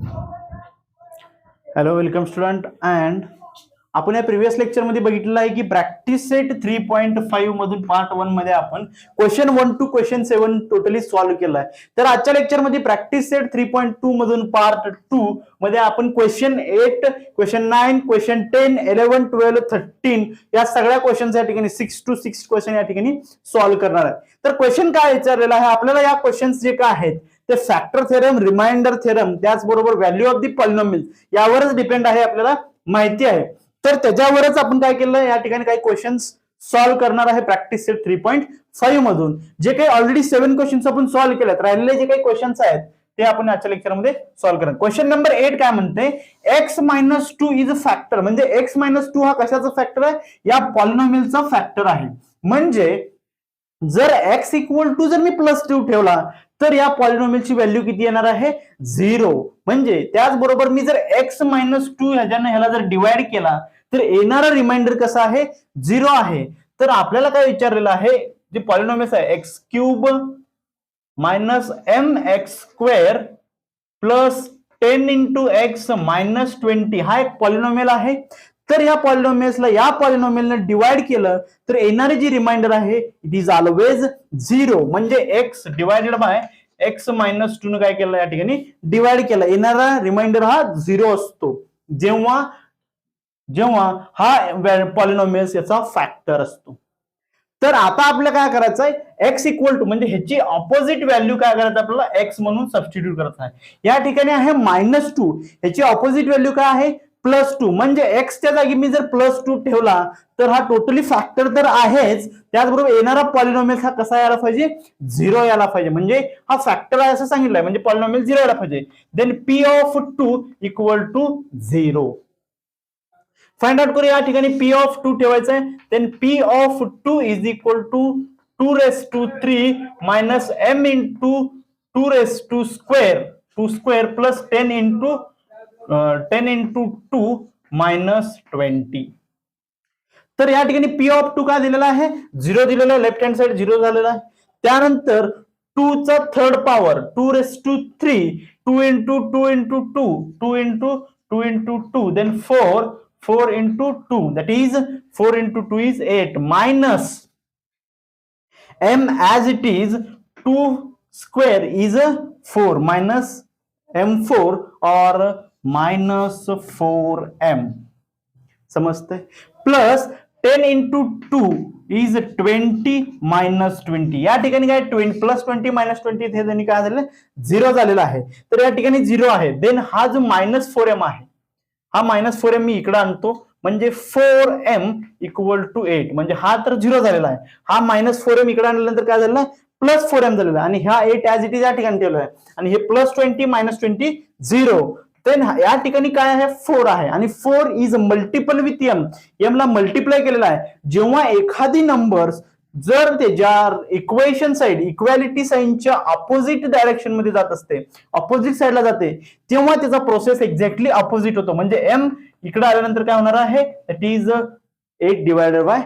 Hello welcome student. And आपण या previous lecture मध्ये बघितलेलं आहे की प्रॅक्टिस सेट 3.5 मधून पार्ट 1 मध्ये आपण question 1 to question 7 totally solve केलाय. तर आजच्या लेक्चर मध्ये प्रॅक्टिस सेट 3.2 मधून पार्ट 2 मध्ये आपण क्वेश्चन 8, क्वेश्चन 9, क्वेश्चन 10, 11, 12, 13 या सगळ्या क्वेश्चन या ठिकाणी 6 to 6 क्वेश्चन या ठिकाणी सॉल्व्ह करणार आहे. तर क्वेश्चन काय विचारलेला आहे आपल्याला, या क्वेश्चन्स जे काय आहेत ते फॅक्टर थेरम, रिमाइंडर थेरम, त्याचबरोबर व्हॅल्यू ऑफ द पॉलिनॉमियल यावरच डिपेंड आहे, आपल्याला माहिती आहे. तर त्याच्यावरच आपण काय केलं, या ठिकाणी काही क्वेश्चन्स सॉल्व्ह करणार आहे प्रॅक्टिस सेट 3.5 मधून. जे काही ऑलरेडी 7 क्वेश्चन्स आपण सॉल्व्ह केलेत, राहिलेले जे काही क्वेश्चन्स आहेत ते आपण आजच्या लेक्चरमध्ये सॉल्व्ह करणार. क्वेश्चन नंबर 8 काय म्हणते, x-2 इज अ फॅक्टर. म्हणजे x-2 हा कशाचा फॅक्टर आहे, या पॉलिनॉमियलचा फॅक्टर आहे. म्हणजे जर x इक्वल टू जर मी +2 ठेवला तर या पॉलिनॉमियलची व्हॅल्यू किती येणार आहे, 0. म्हणजे त्याचबरोबर मी जर x-2 ह्याला जर डिवाइड केला तर येणारा रिमाइंडर कसा आहे, 0 आहे. तर आपल्याला काय विचारलेलं आहे, जे पॉलिनॉमियल्स आहे x³ - mx² plus 10 into x - 20 हा एक पॉलिनॉमियल आहे. तर या पॉलिनॉमियल्सला या पॉलिनॉमियलने डिवाइड केलं तर येणारी जी रिमाइंडर आहे इट इज ऑलवेज 0. म्हणजे x डिवाइडेड बाय x-2 ने काय केलं, या ठिकाणी डिवाइड केलं, येणारा रिमाइंडर हा 0 असतो जेव्हा जेव्हा हा पॉलिनॉमियल्स याचा फॅक्टर असतो. तर आता आपल्याला काय करायचं आहे, x इक्वल टू म्हणजे ह्याची ऑपोजिट व्हॅल्यू काय करायचं, आपल्याला x म्हणून सबस्टिट्यूट करायचं आहे. या ठिकाणी आहे -2, ह्याची ऑपोजिट व्हॅल्यू काय आहे, +2. म्हणजे x च्या जागी मी जर +2 ठेवला तर हा टोटली फॅक्टर तर आहेच, त्याचबरोबर येणारा पॉलिनॉमियल हा कसा यायला पाहिजे, 0 यायला पाहिजे. म्हणजे हा फॅक्टर आहे असं सांगितलंय, म्हणजे पॉलिनॉमियल 0 यायला पाहिजे. Then p(2) = 0. फाइंड आउट करूया. या ठिकाणी p(2) ठेवायचं आहे. Then p(2) is equal to 2^3 minus m into 2^2 plus 10 into 2 minus 20. तर या ठिकाणी p(2) काय दिलेला आहे, 0 दिलेला आहे, लेफ्ट हँड साइड 0 झालेला आहे. त्यानंतर 2 चा third power 2^3, 2 into 2 into 2, 2 into 2 into 2, then 4 into 2, that is 4 into 2 is 8, minus m as it is 2 square is 4, minus m4 or minus 4m. समजते. Plus 10 into 2 is 20 minus 20. या ठिकाणी काय +20 - 20 हे दोन्ही काय झालेलं, 0 झालेला आहे. तर या ठिकाणी 0 आहे. देन हा जो -4m आहे, हा -4m मी इकडे आणतो, म्हणजे 4m = 8. म्हणजे हा तर 0 झालेला आहे, हा -4m इकडे आणल्यानंतर काय झालं, +4m झालेला आहे. आणि हा 8 ऍज इट इज या ठिकाणी ठेवला आहे. आणि हे +20 - 20 0. देन या ठिकाणी काय आहे, 4 आहे. आणि 4 is multiple with m. m ला मल्टिप्लाय केलेला आहे. जेव्हा एखादी नंबर्स जर त्याच्या इक्वेशन साइड, इक्वॅलिटी साइनच्या अपोजिट डायरेक्शन मध्ये जात असते, अपोजिट साइडला जाते, तेव्हा त्याचा प्रोसेस एक्झॅक्टली अपोजिट होतो. म्हणजे m इकडे आल्यानंतर काय होणार आहे, that is 8 divided by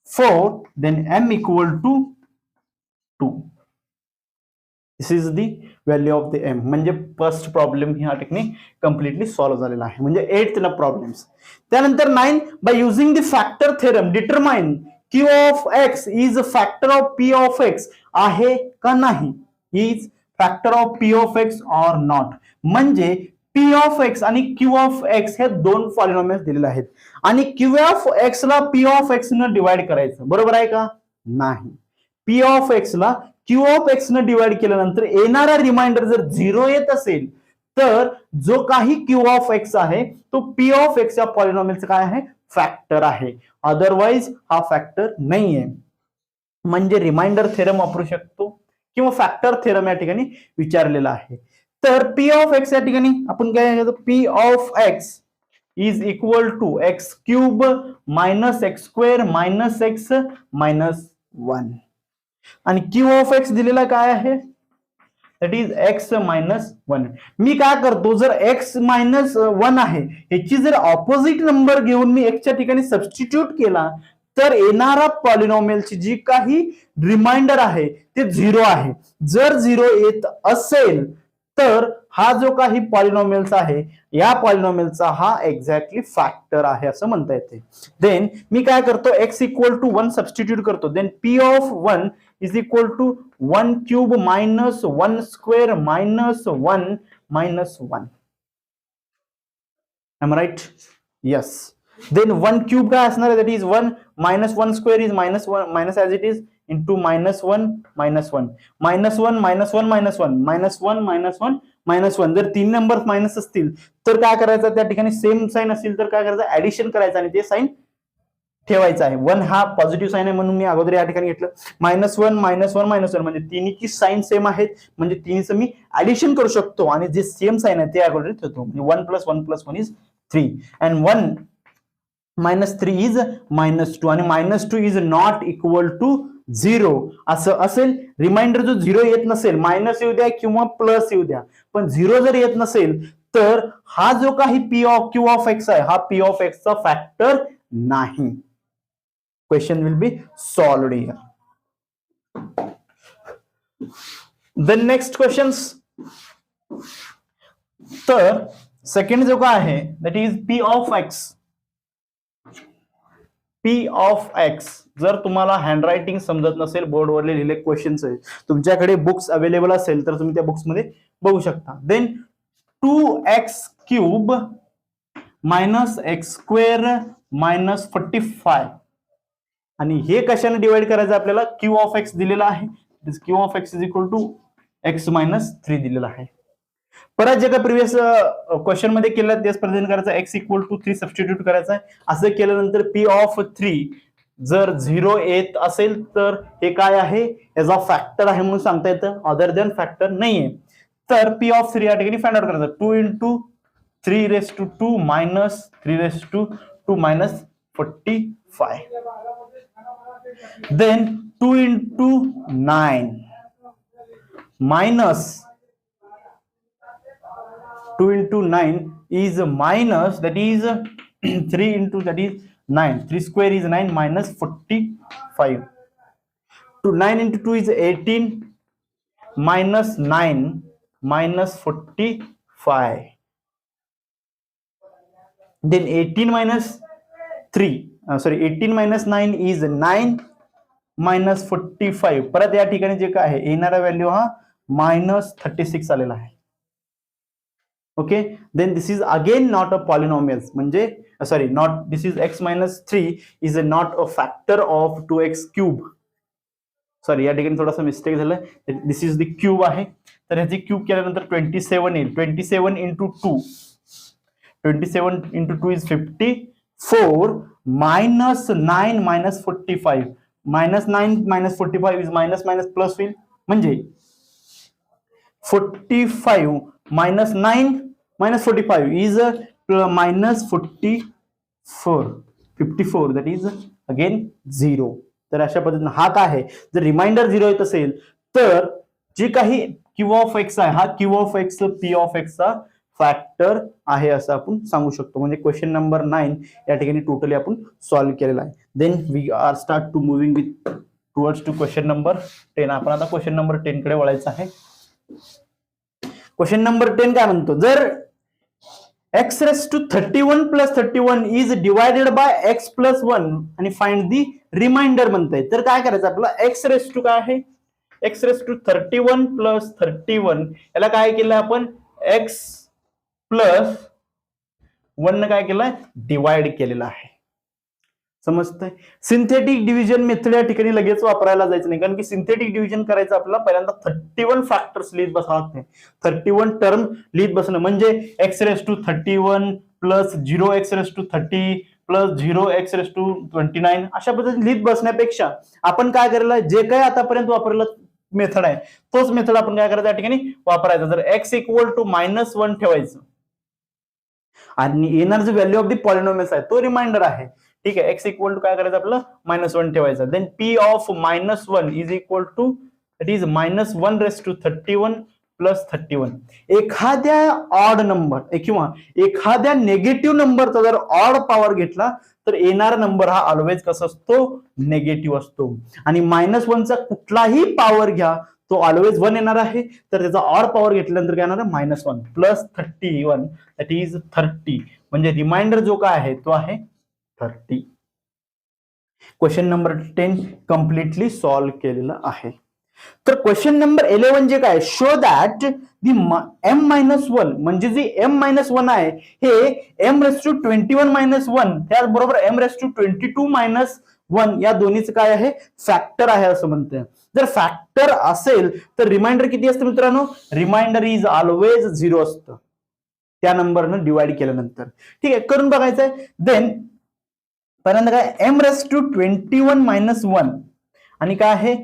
4, then m = 2. This is the value of the m. म्हणजे फर्स्ट प्रॉब्लेम ह्या ठिकाणी कम्प्लिटली सॉल्व्ह झालेला आहे, म्हणजे 8th प्रॉब्लेम्स. त्यानंतर 9, by using the factor theorem determine q of x is a factor of p of x आहे का नाही, is factor of p of x or not. म्हणजे p of x आणि q of x हे दोन polynomials दिलेले आहेत आणि q of x ला p of x ने डिवाइड करायचं, बरोबर आहे का, नाही. p of x ला q of x ने डिवाइड केल्यानंतर येणारा रिमाइंडर जर 0 येत असेल तर जो काही q of x आहे तो p of x या पॉलिनॉमियलचा काय आहे, फॅक्टर आहे. अदरवाइज हा फॅक्टर नाहीये. म्हणजे रिमाइंडर थेरम वापरू शकतो किंवा फॅक्टर थेरम या ठिकाणी विचारलेला आहे. तर p of x या ठिकाणी आपण काय घेतो, p of x is equal to x³ - x² - x - 1. आणि q of x दिलेला काय आहे, दॅट इज x - 1. मी काय करतो, जर x - 1 आहे ह्याची जर ऑपोजिट नंबर घेऊन मी x च्या ठिकाणी सबस्टिट्यूट केला तर येणारा पॉलिनॉमियलची जी काही रिमाइंडर आहे ते 0 आहे. जर 0 येत असेल तर हा जो काही पॉलिनॉमियलचा आहे या पॉलिनॉमियलचा हा एक्झॅक्टली फॅक्टर आहे असं म्हणता येते. देन मी काय करतो x इक्वल टू 1 सबस्टिट्यूट करतो. Then p of 1 is equal to 1 cube minus 1 square minus 1 minus 1. am I right? yes. then 1 cube काय असणार आहे? that is 1 minus 1 square is minus 1 minus as it is into minus 1 minus 1 minus 1 minus 1 minus 1 minus 1 minus 1 minus 1. जर तीन number minus असतील तर काय करायचं? त्या ठिकाणी सेम साइन असेल तर काय करायचं? ऍडिशन करायचं आणि ते साइन ठेवायचं आहे. 1 हा पॉझिटिव्ह साइन आहे म्हणून मी अगोदर या ठिकाणी घेतलं. मायनस 1 मायनस 1 मायनस 1 म्हणजे तिन्हीची साइन सेम आहेत म्हणजे तिन्हीचं मी ऍडिशन करू शकतो आणि जे सेम साइन आहे ते अगोदर ठेवतो. म्हणजे 1 plus 1 plus 1 is 3 and 1 minus 3 is minus 2 आणि minus 2 is not equal to 0 असं असेल. रिमाइंडर जो 0 येत नसेल, मायनस येऊ द्या किंवा प्लस येऊ द्या, पण 0 जर येत नसेल तर हा जो काही p of q of x आहे हा p ऑफ x चा फॅक्टर नाही. Question will be solved here. The next questions. तर सेकंड जो काय आहे that is p of x. p of x जर तुम्हाला हँडरायटिंग समजत नसेल, बोर्डवरले लिहिले क्वेश्चन्स आहेत, तुमच्याकडे बुक्स अवेलेबल असेल तर तुम्ही त्या बुक्स मध्ये बघू शकता. Then 2x cube minus x square minus 45 आणि हे कशाने डिवाइड करायचं आपल्याला? q ऑफ x दिलेला आहे. q of x is equal to x minus 3 दिलेला आहे. परत जे काय प्रिव्हियस क्वेश्चन मध्ये केलं तेच प्रेझेंट करायचं. x इक्वल टू 3 सबस्टिट्यूट करायचं आहे. असं केल्यानंतर p ऑफ 3 जर 0 येत असेल तर हे काय आहे? याचा फॅक्टर आहे म्हणून सांगता येतं, अदर दॅन फॅक्टर नाहीये. तर p ऑफ 3 या ठिकाणी फाइंड आउट करायचं. 2 into 3 raise to 2 minus 3 raise to 2 minus 45. Then 2 into 9 minus 2 into 9 is minus, that is 3 into that is 9. 3 square is 9 minus 45. 9 into 2 is 18 minus 9 minus 45. Then 18 minus 3, 18 minus 9 is 9 minus 45. परत या ठिकाणी जे काय आहे येणारा value हा minus 36 आलेला आहे. Okay. Then this is again not a polynomials म्हणजे sorry not, this is x minus 3 is not a factor of 2x cube. Sorry या ठिकाणी थोडासा मिस्टेक झालं. दिस इज द क्यूब आहे तर ह्याची क्यूब केल्यानंतर 27 येईल. 27 into 2, 27 into 2 is 54 minus 9 minus 45. Minus 9 minus 45 is minus minus plus होईल म्हणजे 45 minus 9 minus 45 is minus 54. 54 that is again 0. तर अशा पद्धतीने हा काय आहे? जर रिमाइंडर 0 येत असेल तर जे काही q ऑफ x आहे हा q of x p of x चा फॅक्टर आहे असं आपण सांगू शकतो. म्हणजे क्वेश्चन नंबर 9 या ठिकाणी टोटली आपण सॉल्व्ह केलेला आहे. Then we are start to moving with towards to question number 10. आपण आता क्वेश्चन नंबर 10 कडे वळायचं आहे. क्वेश्चन नंबर 10 काय म्हणतो? जर x raise to 31 plus 31 is divided by x plus 1 आणि फाइंड दी रिमाइंडर म्हणताय तर काय करायचं आपल्याला? x रेस टू काय आहे? x रेस टू 31 प्लस 31 याला काय केलं आपण? x प्लस 1 ने काय केलंय? डिवाइड केलेला आहे. समजतंय? सिंथेटिक डिव्हिजन मेथड या ठिकाणी लगेच वापरायला जायचं नाही कारण की सिंथेटिक डिव्हिजन करायचं आपल्याला पहिल्यांदा 31 फॅक्टर्स लिहित बसावं लागते. 31 टर्म लिहित बसणं म्हणजे x raise to 31 plus 0x raise to 30 plus 0x raise to 29 अशा पद्धतीने लिहित बसण्यापेक्षा आपण काय करायला, जे काही आतापर्यंत वापरलेलं मेथड आहे तोच मेथड आपण काय करायचं या ठिकाणी वापरायचा. जर x इक्वल टू -1 ठेवायचं आणि येणार जो व्हॅल्यू ऑफ द पॉलिनॉमियल्स आहे तो रिमाइंडर आहे. ठीक आहे. x इक्वल टू काय करायचं आपलं? -1 ठेवायचं. Then p of -1 is equal to it is -1 raise to 31 plus 31. एखाद्या ऑड नंबर किंवा एखाद्या नेगेटिव्ह नंबरचा जर ऑड पॉवर घेतला तर येणारा नंबर हा ऑलवेज कसा असतो? नेगेटिव्ह असतो. आणि -1 चा कुठलाही पॉवर घ्या तो ऑलवेज 1 येणार आहे, तर त्याचा ऑर पॉवर घेतल्यानंतर काय येणार आहे -1 प्लस 31 दॅट इज 30, म्हणजे रिमाइंडर जो काय आहे तो आहे 30. क्वेश्चन नंबर 10 कम्प्लिटली सॉल्व्ह केलेलं आहे. तर क्वेश्चन नंबर 11 जे काय, शो दॅट दी m-1 म्हणजे जी m-1 आहे हे m⁻21-1 त्याचबरोबर m⁻22-1 या दोन्हीचं काय आहे फॅक्टर आहे असं म्हणते. जर फॅक्टर असेल तर रिमाइंडर किती असतं मित्रांनो, रिमाइंडर इज ऑलवेज 0 असतं त्या नंबरनं डिवाइड केल्यानंतर. ठीक आहे, करून बघायचं आहे. देन पहिल्यांदा काय m⁻21-1 आणि काय आहे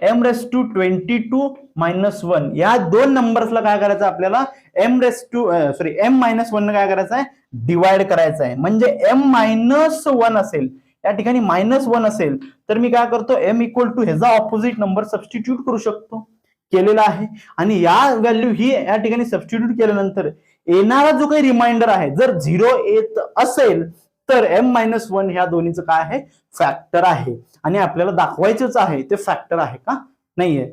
m⁻22-1 या दोन नंबर्सला काय करायचं आपल्याला m-1 काय करायचं आहे डिवाइड करायचं आहे. म्हणजे m-1 असेल या ठिकाणी -1 असेल तर मी काय करतो m = ह्याचा ऑपोजिट नंबर सबस्टिट्यूट करू शकतो, केलेला आहे. आणि या व्हॅल्यू ही या ठिकाणी सबस्टिट्यूट केल्यानंतर येणारा जो काही रिमाइंडर आहे जर 0 येत असेल तर m-1 ह्या दोन्हीचं काय आहे फॅक्टर आहे आणि आपल्याला दाखवायचंच आहे ते फॅक्टर आहे का नाहीये.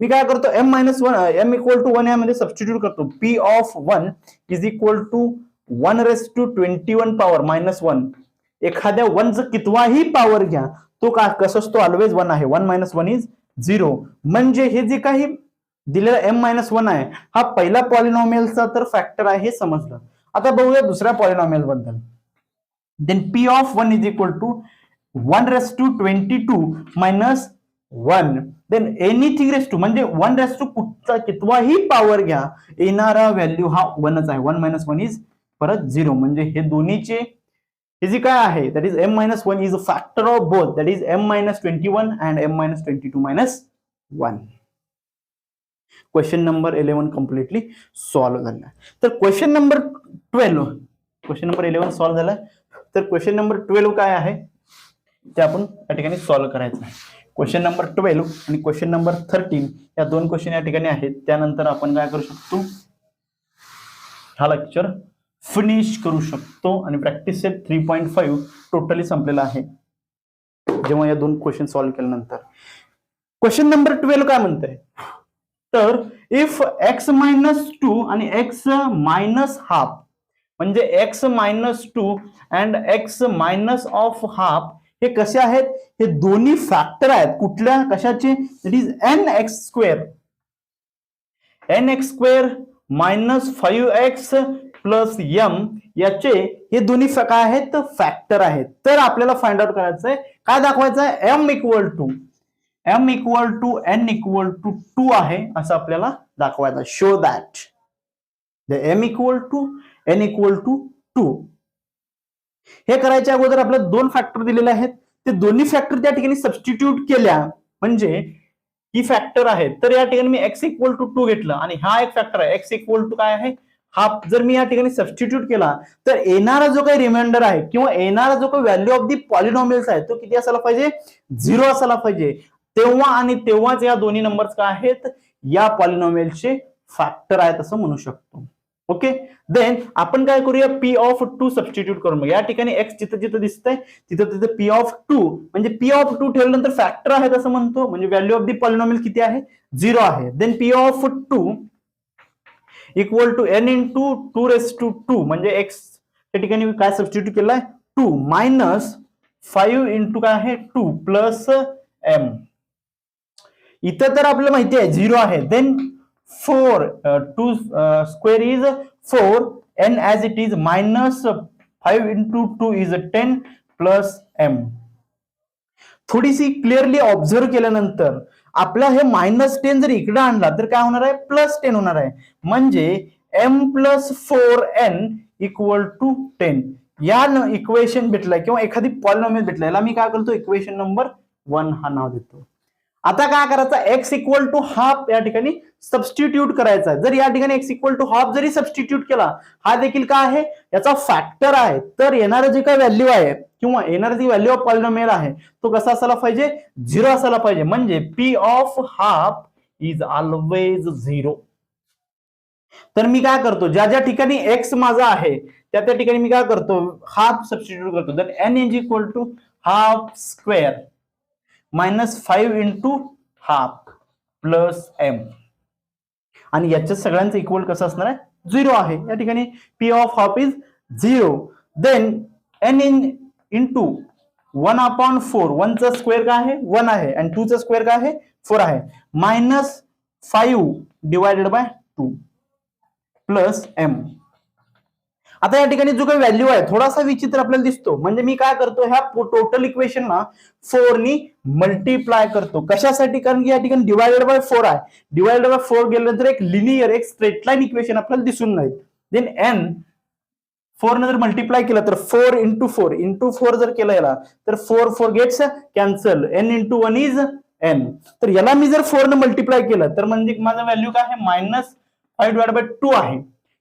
मी काय करतो m-1 m = 1 यामध्ये सबस्टिट्यूट करतो. p of 1 is equal to 1⁻21 power -1. एखाद्या 1चा कितवाही पॉवर घ्या तो का कसं असतो ऑलवेज 1 आहे. 1 - 1 इज 0. म्हणजे हे जे काही दिलेलं m-1 आहे हा पहिला पॉलिनॉमियलचा तर फॅक्टर आहे हे समजलं. आता बघूया दुसऱ्या पॉलिनॉमियल बद्दल. then p of 1 is equal to 1⁻22 - 1 then anything raised to म्हणजे 1 कुठचा कितवाही पॉवर घ्या येणारा व्हॅल्यू हा 1च आहे. 1 - 1 इज परत 0. म्हणजे हे दोन्हीचे हे जे काय आहे that is m-1 is a factor of both that is m-21 and m-22 - 1. Question number 11 completely solve झाला. तर क्वेश्चन नंबर 11 सॉल्व्ह झाला. तर क्वेश्चन नंबर 12 काय आहे ते आपण या ठिकाणी सॉल्व्ह करायचं आहे. क्वेश्चन नंबर 12 आणि क्वेश्चन नंबर 13 या दोन क्वेश्चन या ठिकाणी आहेत. त्यानंतर आपण काय करू शकतो हा लेक्चर फिनिश करू शकतो आणि प्रॅक्टिस सेट 3.5 टोटली संपलेला आहे जेव्हा या दोन क्वेश्चन सॉल्व्ह केल्यानंतर. क्वेश्चन नंबर 12 काय म्हणतंय तर इफ x-2 आणि x-½ म्हणजे x-2 and x-½ हे कसे आहेत, हे दोन्ही फॅक्टर आहेत कुठल्या कशाचे that is nx² -5x + m याचे हे दोन्ही काय आहेत फॅक्टर आहेत. तर आपल्याला फाइंड आउट करायचं आहे काय दाखवायचं आहे m = n = 2 आहे असं आपल्याला दाखवायचं. Show that m = n = 2. हे करायच्या अगोदर आपल्याला दोन फॅक्टर दिलेले आहेत ते दोन्ही फॅक्टर त्या ठिकाणी सबस्टिट्यूट केल्या म्हणजे ही फॅक्टर आहेत. तर या ठिकाणी मी x = 2 घेतलं आणि हा एक फॅक्टर आहे x = काय आहे हाफ. जर मी या ठिकाणी सबस्टिट्यूट केला तर येणारा जो काही रिमाइंडर आहे किंवा येणारा जो काही व्हॅल्यू ऑफ दी पॉलिनॉमियल्स आहे तो किती असायला पाहिजे 0 असायला पाहिजे. तेव्हा आणि तेव्हाच या दोन्ही नंबर्स काय आहेत या पॉलिनॉमियलचे फॅक्टर आहेत असं म्हणू शकतो. ओके, देन आपण काय करूया p ऑफ 2 सबस्टिट्यूट करून बघ. या ठिकाणी x जिथं जिथं दिसतंय तिथं p ऑफ 2 म्हणजे p ऑफ 2 ठेवल्यानंतर फॅक्टर आहेत असं म्हणतो म्हणजे व्हॅल्यू ऑफ दी पॉलिनॉमियल किती आहे 0 आहे. देन p ऑफ 2 = n × 2⁻² म्हणजे x या ठिकाणी काय सबस्टिट्यूट केलाय 2 -5 × काय आहे 2 प्लस m. इथं तर आपल्याला माहिती आहे 0 आहे. Then 4 2² is 4 n as it is -5 × 2 is 10 plus m. थोडीशी क्लिअरली ऑब्झर्व केल्यानंतर आपला हे -10 जर इकडे आणला तर काय होणार आहे +10 होणार आहे. म्हणजे m + 4n = 10 या इक्वेशन भेटलाय किंवा एखादी पॉलिनॉमियल भेटलाय याला मी काय करतो इक्वेशन नंबर 1 हा नाव देतो. आता काय करायचं x = ½ या ठिकाणी सबस्टिट्यूट करायचा आहे. जर या ठिकाणी x = ½ जरी सबस्टिट्यूट केला हा देखील काय आहे याचा फॅक्टर आहे. तर येणारं जे काही व्हॅल्यू आहे किंवा येणारी जी व्हॅल्यू ऑफ पॉलिनॉमियल आहे तो कसा असायला पाहिजे 0 असायला पाहिजे. म्हणजे p ऑफ ½ इज ऑलवेज 0. तर मी काय करतो ज्या ज्या ठिकाणी x माझा आहे त्या त्या ठिकाणी मी काय करतो हाफ सबस्टिट्यूट करतो. तर n = ½² -5 × ½ प्लस एम, आणि याच्या सगळ्यांचं इक्वल कसं असणार आहे, 0 आहे. या ठिकाणी p of half is 0. Then n into 1/4, 1 चा स्क्वेअर काय आहे, 1 आहे, आणि 2 चा स्क्वेअर काय आहे, 4 आहे, -5 डिवायडेड बाय 2 प्लस एम. आता या ठिकाणी जो काही व्हॅल्यू आहे थोडासा विचित्र आपल्याला दिसतो. म्हणजे मी काय करतो, ह्या टोटल इक्वेशनला 4 नी मल्टिप्लाय करतो. कशासाठी, कारण की या ठिकाणी डिवायडेड बाय 4 आहे. डिवायडेड बाय 4 गेल्यानंतर एक लिनियर, एक स्ट्रेट लाईन इक्वेशन आपल्याला दिसून नाही. देन एन 4 ने जर मल्टिप्लाय केलं तर 4 इंटू 4 जर केलं याला तर 4 gets cancel, n into 1 is n. तर याला मी जर 4 ने मल्टिप्लाय केलं तर म्हणजे माझा व्हॅल्यू काय आहे, -5 डिवायडेड बाय 2 आहे.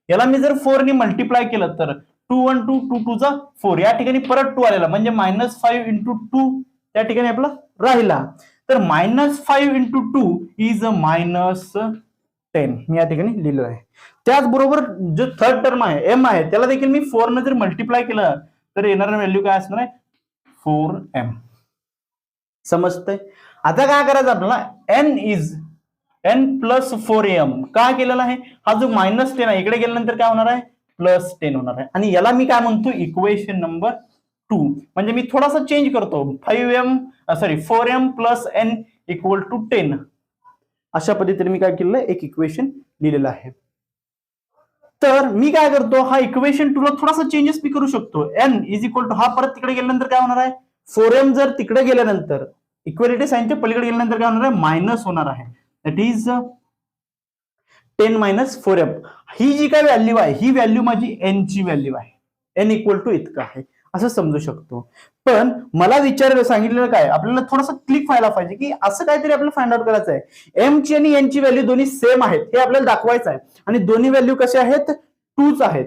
याला मी जर 4 ने मल्टिप्लाय केलं तर 2 1 2 2 2 चा 4, या ठिकाणी परत 2 आलेला म्हणजे -5 इंटू 2 त्या ठिकाणी आपला राहिला. तर -5 इंटू 2 इज -10 मी या ठिकाणी लिहिलं आहे. त्याचबरोबर जो थर्ड टर्म आहे एम आहे त्याला देखील मी 4 ने जर मल्टिप्लाय केलं तर येणारा व्हॅल्यू काय असणार आहे, 4m. समजतंय. आता काय करायचं आपल्याला, N is n plus 4m काय केलेला आहे, हा जो -10 आहे इकडे गेल्यानंतर काय होणार आहे, +10 होणार आहे. आणि याला मी काय म्हणतो, इक्वेशन नंबर 2. म्हणजे मी थोडासा चेंज करतो, 4m plus n equal to 10. अशा पद्धतीने मी काय केलेलं आहे, एक इक्वेशन लिहिलेलं आहे. तर मी काय करतो, हा इक्वेशन 2 ला थोडासा चेंजेस मी करू शकतो. n इज इक्वल टू, हा परत तिकडे गेल्यानंतर काय होणार आहे, 4m जर तिकडे गेल्यानंतर इक्वॅलिटी साइनच्या पलीकडे गेल्यानंतर काय होणार आहे, मायनस होणार आहे. That is 10 - 4m. ही जी काय व्हॅल्यू आहे ही व्हॅल्यू माझी n ची व्हॅल्यू आहे. n इक्वल टू इतकं आहे असं समजू शकतो. पण मला विचारायला सांगितलेलं काय, आपल्याला थोडासा क्लिक व्हायला पाहिजे की असं काहीतरी आपल्याला फाइंड आउट करायचं आहे. m ची आणि n ची व्हॅल्यू दोन्ही सेम आहेत हे आपल्याला दाखवायचं आहे, आणि दोन्ही व्हॅल्यू कशा आहेत, 2च आहेत.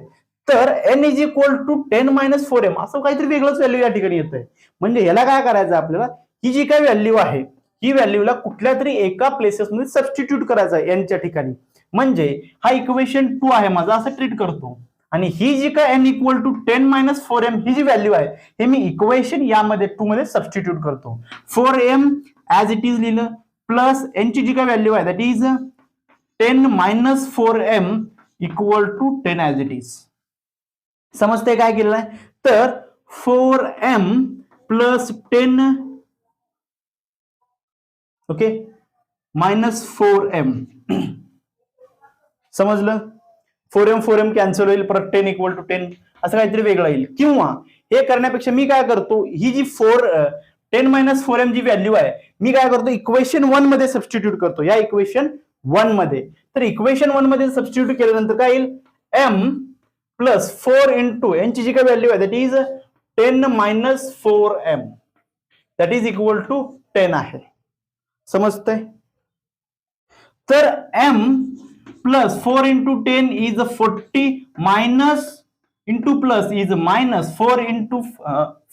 तर n is equal to 10 - 4m असं काहीतरी वेगळंच व्हॅल्यू या ठिकाणी येतंय. म्हणजे याला काय करायचं आपल्याला, ही जी काय व्हॅल्यू आहे ही व्हॅल्यूला कुठल्या तरी एका प्लेसेसमध्ये सबस्टिट्यूट करायचं आहे n च्या ठिकाणी. म्हणजे हा इक्वेशन 2 आहे माझा असं ट्रीट करतो, आणि ही जी काय n इक्वल टू 10 - 4m ही जी व्हॅल्यू आहे हे मी इक्वेशन यामध्ये 2 मध्ये सबस्टिट्यूट करतो. 4m ऍज इट इज लिहिलं, प्लस n ची जी काय व्हॅल्यू आहे that is 10 - 4m equal to 10 as it is. समजते काय केलेलं आहे, तर 4m प्लस 10 ओके -4m समजलं. 4m कॅन्सल होईल, परत 10 इक्वल टू 10 असं काहीतरी वेगळं येईल. किंवा हे करण्यापेक्षा मी काय करतो, ही जी 10 - 4m जी व्हॅल्यू आहे मी काय करतो, इक्वेशन 1 मध्ये सबस्टिट्यूट करतो, या इक्वेशन 1 मध्ये. तर इक्वेशन 1 मध्ये सबस्टिट्यूट केल्यानंतर काय येईल, m प्लस 4 इंटू n ची जी काय व्हॅल्यू आहे that is 10 - 4m that is equal to 10 आहे. समजतंय. तर m plus 4 into 10 is 40 minus into plus is -4 into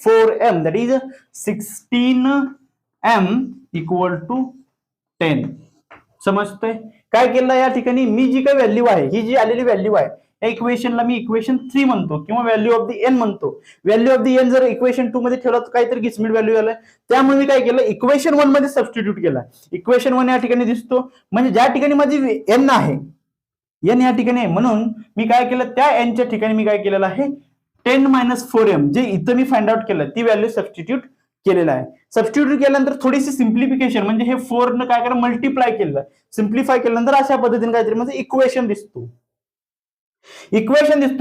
4m that is 16m equal to 10. समजतंय काय केलं या ठिकाणी, मी जी काही व्हॅल्यू आहे ही जी आलेली व्हॅल्यू आहे या इक्वेशनला मी इक्वेशन 3 म्हणतो किंवा व्हॅल्यू ऑफ द n म्हणतो. व्हॅल्यू ऑफ द n जर इक्वेशन 2 मध्ये ठेवला तर काहीतरी गिचमिट व्हॅल्यू आलाय, त्यामुळे मी काय केलं, इक्वेशन 1 मध्ये सबस्टिट्यूट केला. इक्वेशन 1 या ठिकाणी दिसतो, म्हणजे ज्या ठिकाणी माझी n आहे n या ठिकाणी आहे, म्हणून मी काय केलं, त्या n च्या ठिकाणी मी काय केलेलं आहे 10 - 4m जे इथं मी फाइंड आउट केलं ती व्हॅल्यू सबस्टिट्यूट केलेला आहे. सबस्टिट्यूट केल्यानंतर थोडीशी सिम्प्लिफिकेशन, म्हणजे हे 4 न काय करा मल्टिप्लाय केलं, सिम्प्लिफाय केल्यानंतर अशा पद्धतीने काहीतरी म्हणजे इक्वेशन दिसतो.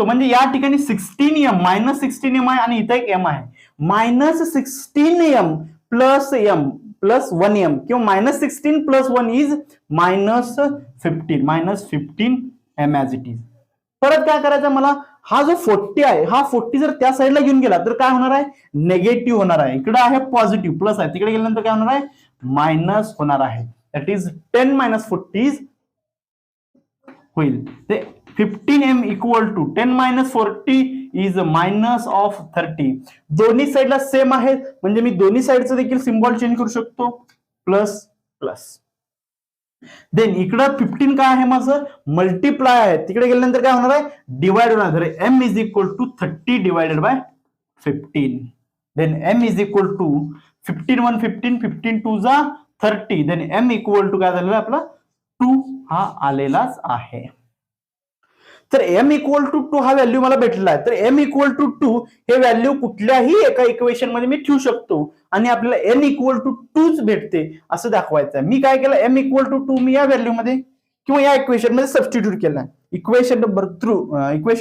म्हणजे या ठिकाणी 16m -16m आहे आणि इथं एक m आहे, -16m plus m plus 1m किंवा -16 plus 1 is -15 as it is. परत काय करायचं मला, हा जो 40 आहे हा 40 जर त्या साईडला घेऊन गेला तर काय होणार आहे, निगेटिव्ह होणार आहे. इकडे आहे पॉझिटिव्ह प्लस आहे, तिकडे गेल्यानंतर काय होणार आहे, मायनस होणार आहे. दॅट इज 10 - 40 होईल. ते 15m equal to 10 - 40 is minus of 30. दोन्ही साईडला सेम आहे, म्हणजे मी दोन्ही साईडचं देखील सिम्बॉल चेंज करू शकतो, प्लस प्लस. देन इकडं 15 काय आहे माझं, मल्टिप्लाय आहे, तिकडे गेल्यानंतर काय होणार आहे, डिवाइड होणार आहे. m is equal to 30 divided by 15. Then m is equal to 15 1 15 15 2 जा 30 देन m इक्वल टू काय झालेला आपला 2 हा आलेलाच आहे. तर m इक्वल टू 2 हा व्हॅल्यू मला भेटलेला आहे. तर m इक्वल टू 2 हे व्हॅल्यू कुठल्याही एका इक्वेशन मध्ये मी ठेवू शकतो आणि आपल्याला n इक्वल टू 2च भेटते असं दाखवायचं आहे. मी काय केलं, m इक्वल टू 2 मी या व्हॅल्यू मध्ये किंवा या इक्वेशन मध्ये सबस्टिट्यूट केला. Equation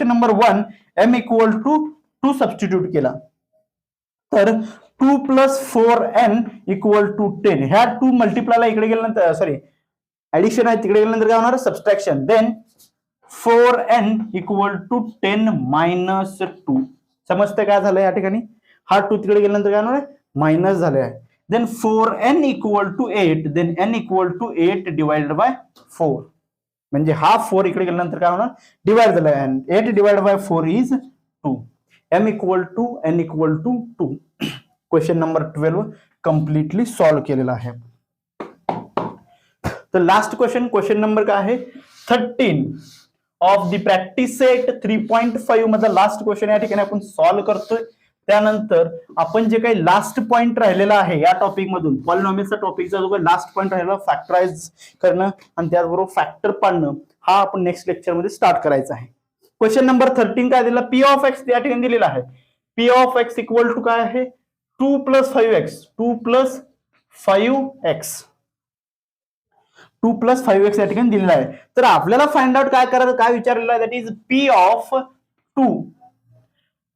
number 1 m equal to 2 substitute केला. तर 2 प्लस 4n इक्वल टू 10. ह्या 2 मल्टिप्लायला इकडे गेल्यानंतर सॉरी ऍडिशन आहे तिकडे गेल्यानंतर काय होणार, subtraction. Then 4n equal to 10 minus 2. समजते काय झालं या ठिकाणी, हा 2 तिकडे गेल्यानंतर काय होणार आहे, मायनस झाले आहे. Then 4n equal to 8. Then n equal to 8 divided by 4. म्हणजे हा 4 इकडे गेल्यानंतर काय होणार, डिवाइड झाला आहे. 8 divided by 4 is 2. m equal to n equal to 2. Question number 12 completely solve केलेला आहे. तर लास्ट क्वेश्चन नंबर काय आहे, 13 ऑफ द प्रॅक्टिस सेट 3.5 मधला लास्ट क्वेश्चन या ठिकाणी आपण सॉल्व करतोय. त्यानंतर आपण जे काही लास्ट पॉइंट राहिलेला आहे या टॉपिक मधून, पॉलिनॉमियलचा टॉपिकचा जो काही लास्ट पॉइंट राहिलेला फॅक्टराइज करणं आणि त्याचबरोबर फॅक्टर पाडणं, हा आपण नेक्स्ट लेक्चर मध्ये स्टार्ट करायचा आहे. क्वेश्चन नंबर 13 काय दिला, पी ऑफ एक्स या ठिकाणी दिलेला आहे. P of x equal to काय आहे, 2 plus 5x. 2 plus 5x. 2 plus 5x या ठिकाणी दिलेला आहे. तर आपल्याला फाइंड आउट काय करायचं, काय विचारलेलं आहे, that is p of 2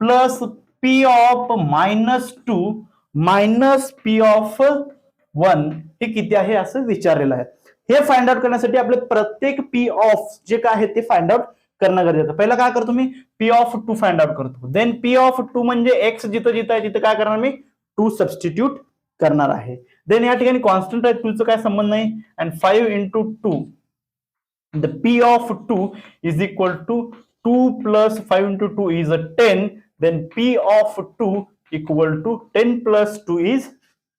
plus P of minus 2 minus P of 1 हे किती आहे असं विचारलेलं आहे. हे फाइंड आउट करण्यासाठी आपले प्रत्येक पी ऑफ जे काय आहे ते फाइंड आउट करणं गरजेचं. पहिला काय करतो मी, पी ऑफ 2 फाइंड आउट करतो. देन पी ऑफ 2 म्हणजे एक्स जिथं जिथं आहे तिथं काय करणार मी, 2 सबस्टिट्यूट करणार आहे. देन या ठिकाणी कॉन्स्टंट आहे 2 चा काय संबंध नाही. And 5 into 2 the p of 2 is equal to 2 plus 5 into 2 is 10. Then p of 2 equal to 10 plus 2 is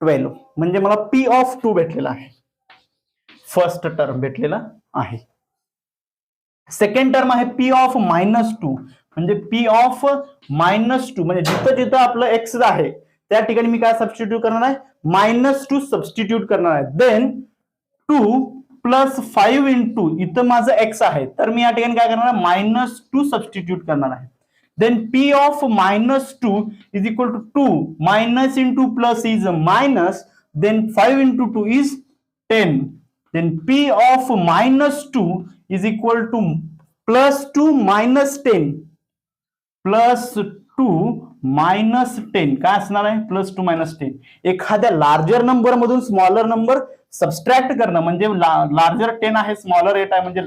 12. म्हणजे मला पी ऑफ 2 भेटलेला आहे, फर्स्ट टर्म भेटलेला आहे. सेकंड टर्म आहे पी ऑफ मायनस 2. म्हणजे पी ऑफ मायनस 2 म्हणजे जिथं जिथं आपलं एक्स आहे त्या ठिकाणी मी काय सबस्टिट्यूट करणार आहे, -2 सबस्टिट्यूट करणार आहे. देन 2 प्लस 5 इंटू इथं माझं एक्स आहे तर मी या ठिकाणी काय करणार आहे, -2 सबस्टिट्यूट करणार आहे. Then p of -2 is equal to 2 minus into plus is minus. Then 5 into 2 is 10. Then p of -2 is equal to +2 minus 10 +2 minus 10 काय असणार आहे, +2 मायनस 10. एखाद्या लार्जर नंबर मधून स्मॉलर नंबर सबस्ट्रॅक्ट करणं म्हणजे लार्जर 10 आहे, स्मॉलर 8 आहे, म्हणजे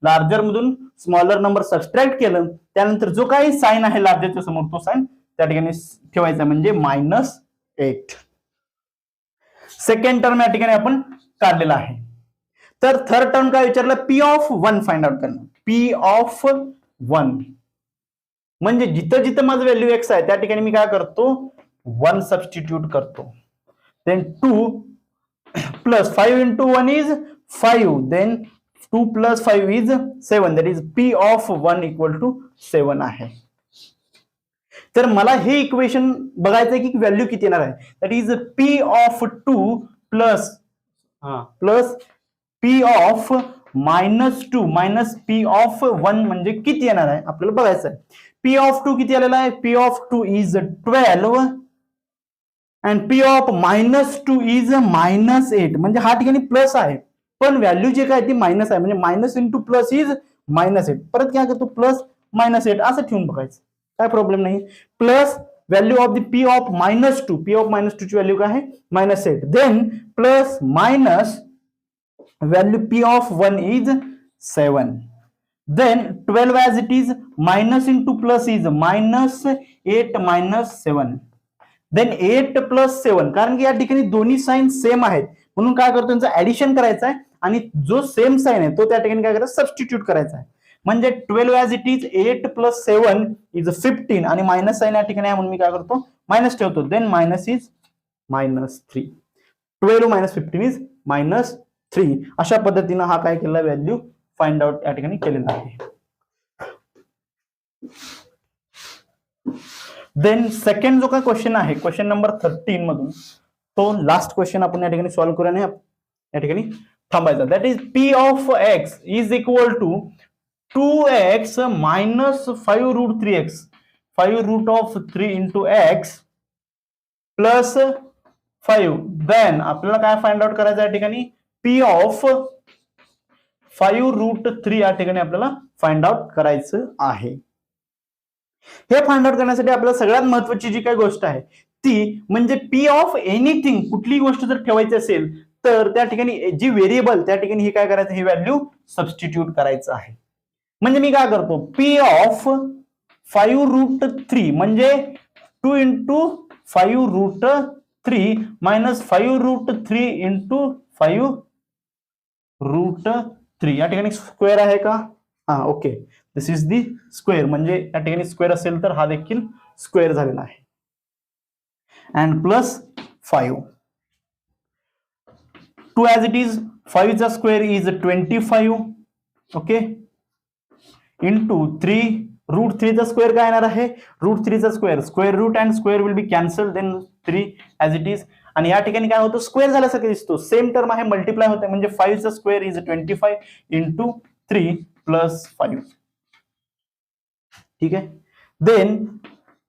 लार्जर मधून स्मॉलर नंबर सबस्ट्रॅक्ट केलं त्यानंतर जो काही साइन आहे लार्जरच्या समोर तो साइन त्या ठिकाणी ठेवायचा म्हणजे -8. सेकंड टर्म या ठिकाणी आपण काढलेला आहे. तर थर्ड टर्म काय विचारलं, पी ऑफ 1 फाइंड आउट करणं. पी ऑफ 1 म्हणजे जिथं जिथं माझं व्हॅल्यू एक्स आहे त्या ठिकाणी मी काय करतो, 1 सबस्टिट्यूट करतो. Then 2 plus 5 into 1 is 5. Then 2 plus 5 is 7. That is p of 1 equal to 7 आहे. तर मला हे इक्वेशन बघायचं आहे की व्हॅल्यू किती येणार आहे. That is p of 2 plus P of -2 minus P of 1 म्हणजे किती येणार आहे आपल्याला बघायचं आहे. पी ऑफ 2 किती आलेला आहे, p of 2 is 12 and P of -2 is -8. म्हणजे हा ठिकाणी प्लस आहे पण व्हॅल्यू जे काय ती मायनस आहे, म्हणजे मायनस इंटू प्लस इज -8. परत काय करतो, प्लस -8 असं ठेवून बघायचं, काय प्रॉब्लेम नाही. Plus value of the p of -2, p of -2 ची व्हॅल्यू काय आहे -8. Then plus minus value p of 1 is 7. Then 12 as it is, minus into plus is -8 minus 7. Then 8 plus 7 कारण की या ठिकाणी दोन्ही साइन सेम आहेत म्हणून काय करतो, त्यांचं ऍडिशन करायचं आहे आणि जो सेम साइन आहे तो त्या ठिकाणी काय करायचं, सबस्टिट्यूट करायचा आहे. म्हणजे 12 as it is 8 plus 7 is 15 आणि मायनस साइन या ठिकाणी आहे म्हणून मी काय करतो, मायनस ठेवतो. Then minus is -3. 12 - 15 इज -3. अशा पद्धतीने हा काय केला, व्हॅल्यू फाइंड आउट या ठिकाणी केलेला आहे. देन सेकंड जो काय क्वेश्चन आहे, क्वेश्चन नंबर 13 मधून तो लास्ट क्वेश्चन आपण या ठिकाणी सॉल्व्ह करूया. या ठिकाणी थांबायचा. That is p of x is equal to 2x minus 5√3x 5√3 into x plus 5. Then आपल्याला काय फाइंड आउट करायचं या ठिकाणी पी ऑफ 5√3 या ठिकाणी आपल्याला फाइंड आउट करायचं आहे. हे फाइंड आउट करण्यासाठी आपल्याला सगळ्यात महत्वाची जी काही गोष्ट आहे ती म्हणजे पी ऑफ एनिथिंग, कुठलीही गोष्ट जर ठेवायची असेल तर त्या ठिकाणी जी व्हेरिएबल त्या ठिकाणी हे काय करायचं, ही व्हॅल्यू सबस्टिट्यूट करायचं आहे. म्हणजे मी काय करतो पी ऑफ 5√3 म्हणजे 2 इंटू 5√3 मायनस 5√3 इंटू 5√3 या ठिकाणी स्क्वेअर आहे का? हा, okay, this is the square. म्हणजे या ठिकाणी स्क्वेअर असेल तर हा देखील स्क्वेअर झालेला आहे. And plus 5 2 as it is 5 चा स्क्वेअर इज 25. ओके, इंटू 3√3 चा स्क्वेअर काय येणार आहे √3 चा square, square root and square will be cancel, then 3 as it is. आणि या ठिकाणी काय होतं स्क्वेअर झाल्यासारखं दिसतो, सेम टर्म आहे मल्टिप्लाय होते म्हणजे 5 चा स्क्वेअर इज 25 इंटू 3 प्लस 5. ठीक आहे. Then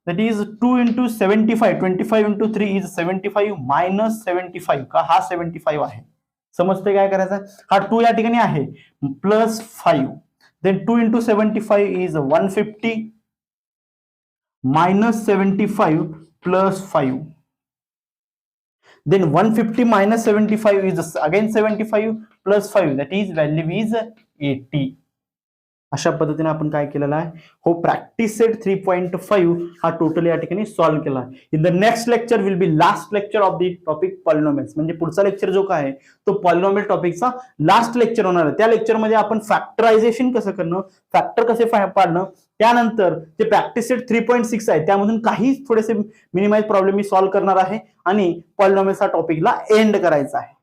that is 2 into 75 25 into 3 is 75 minus 75 का हा 75 आहे. समजते काय करायचं, हा 2 या ठिकाणी आहे plus 5. Then 2 into 75 is 150 minus 75 plus 5. Then 150 minus 75 is again 75 plus 5, that is value is 80. अशा पद्धतीने आपण काय केलेला आहे, हो प्रॅक्टिस सेट 3.5 हा टोटल या ठिकाणी सॉल्व्ह केला आहे. In the next lecture will be last lecture of the topic polynomials. म्हणजे पुढचा लेक्चर जो काय आहे तो पॉलिनॉमियल टॉपिकचा लास्ट लेक्चर होणार आहे. त्या लेक्चरमध्ये आपण फॅक्टरायझेशन कसं करणं, फॅक्टर कसे पाडणं, त्यानंतर जे प्रॅक्टिस सेट 3.6 आहे त्यामधून काही थोडेसे मिनिमाइज प्रॉब्लेम मी सॉल्व्ह करणार आहे आणि पॉलिनॉमियल्स हा टॉपिकला एंड करायचा आहे.